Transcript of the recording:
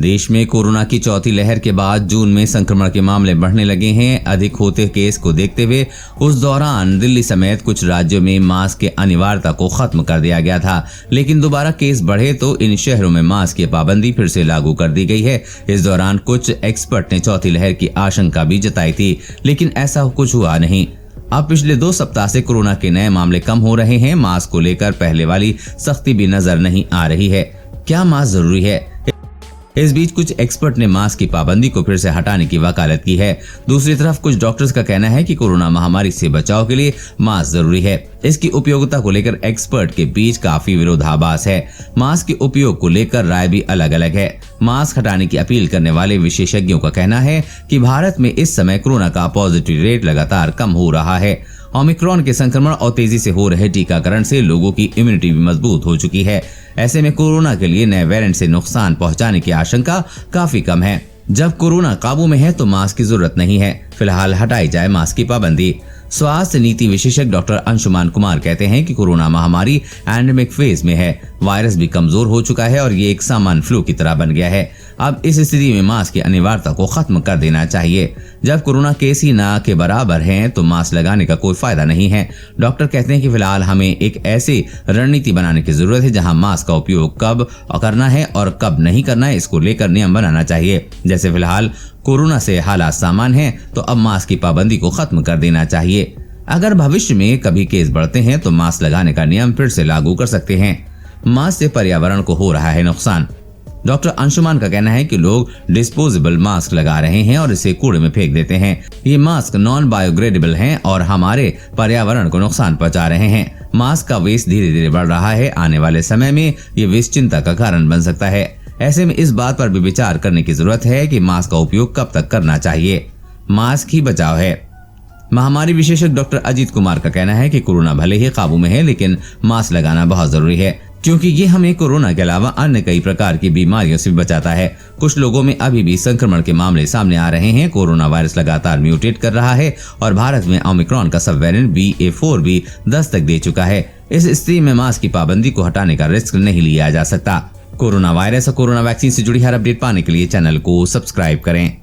देश में कोरोना की चौथी लहर के बाद जून में संक्रमण के मामले बढ़ने लगे हैं। अधिक होते केस को देखते हुए उस दौरान दिल्ली समेत कुछ राज्यों में मास्क की अनिवार्यता को खत्म कर दिया गया था, लेकिन दोबारा केस बढ़े तो इन शहरों में मास्क की पाबंदी फिर से लागू कर दी गई है। इस दौरान कुछ एक्सपर्ट ने चौथी लहर की आशंका भी जताई थी, लेकिन ऐसा कुछ हुआ नहीं। अब पिछले 2 सप्ताह से कोरोना के नए मामले कम हो रहे हैं। मास्क को लेकर पहले वाली सख्ती भी नजर नहीं आ रही है। क्या मास्क जरूरी है? इस बीच कुछ एक्सपर्ट ने मास्क की पाबंदी को फिर से हटाने की वकालत की है। दूसरी तरफ कुछ डॉक्टर्स का कहना है कि कोरोना महामारी से बचाव के लिए मास्क जरूरी है। इसकी उपयोगिता को लेकर एक्सपर्ट के बीच काफी विरोधाभास है। मास्क के उपयोग को लेकर राय भी अलग अलग है। मास्क हटाने की अपील करने वाले विशेषज्ञों का कहना है कि भारत में इस समय कोरोना का पॉजिटिव रेट लगातार कम हो रहा है। ओमिक्रॉन के संक्रमण और तेजी से हो रहे टीकाकरण से लोगों की इम्यूनिटी भी मजबूत हो चुकी है। ऐसे में कोरोना के लिए नए वेरिएंट से नुकसान पहुंचाने की आशंका काफी कम है। जब कोरोना काबू में है तो मास्क की जरूरत नहीं है। फिलहाल हटाई जाए मास्क की पाबंदी। स्वास्थ्य नीति विशेषज्ञ डॉक्टर अंशुमान कुमार कहते हैं कि कोरोना महामारी एंडेमिक फेज में है। वायरस भी कमजोर हो चुका है और ये एक सामान्य फ्लू की तरह बन गया है। अब इस स्थिति में मास्क की अनिवार्यता को खत्म कर देना चाहिए। जब कोरोना केस ही ना के बराबर हैं तो मास्क लगाने का कोई फायदा नहीं है। डॉक्टर कहते हैं कि फिलहाल हमें एक ऐसी रणनीति बनाने की जरूरत है जहां मास्क का उपयोग कब करना है और कब नहीं करना है, इसको लेकर नियम बनाना चाहिए। जैसे फिलहाल कोरोना से हालात सामान्य हैं तो अब मास्क की पाबंदी को खत्म कर देना चाहिए। अगर भविष्य में कभी केस बढ़ते हैं तो मास्क लगाने का नियम फिर से लागू कर सकते हैं। मास्क से पर्यावरण को हो रहा है नुकसान। डॉक्टर अंशुमान का कहना है कि लोग डिस्पोजेबल मास्क लगा रहे हैं और इसे कूड़े में फेंक देते हैं। ये मास्क नॉन बायोग्रेडेबल हैं और हमारे पर्यावरण को नुकसान पहुंचा रहे हैं। मास्क का वेस्ट धीरे धीरे बढ़ रहा है। आने वाले समय में ये वेस्ट चिंता का कारण बन सकता है। ऐसे में इस बात पर भी विचार करने की जरूरत है कि मास्क का उपयोग कब तक करना चाहिए। मास्क ही बचाव है। महामारी विशेषज्ञ डॉक्टर अजीत कुमार का कहना है कि कोरोना भले ही काबू में है, लेकिन मास्क लगाना बहुत जरूरी है, क्योंकि ये हमें कोरोना के अलावा अन्य कई प्रकार की बीमारियों से बचाता है। कुछ लोगों में अभी भी संक्रमण के मामले सामने आ रहे हैं। कोरोना वायरस लगातार म्यूटेट कर रहा है और भारत में ओमिक्रॉन का सब वेरिएंट BA.4 भी दस्तक दे चुका है। इस स्थिति में मास्क की पाबंदी को हटाने का रिस्क नहीं लिया जा सकता। कोरोना वायरस और कोरोना वैक्सीन से जुड़ी हर अपडेट पाने के लिए चैनल को सब्सक्राइब करें।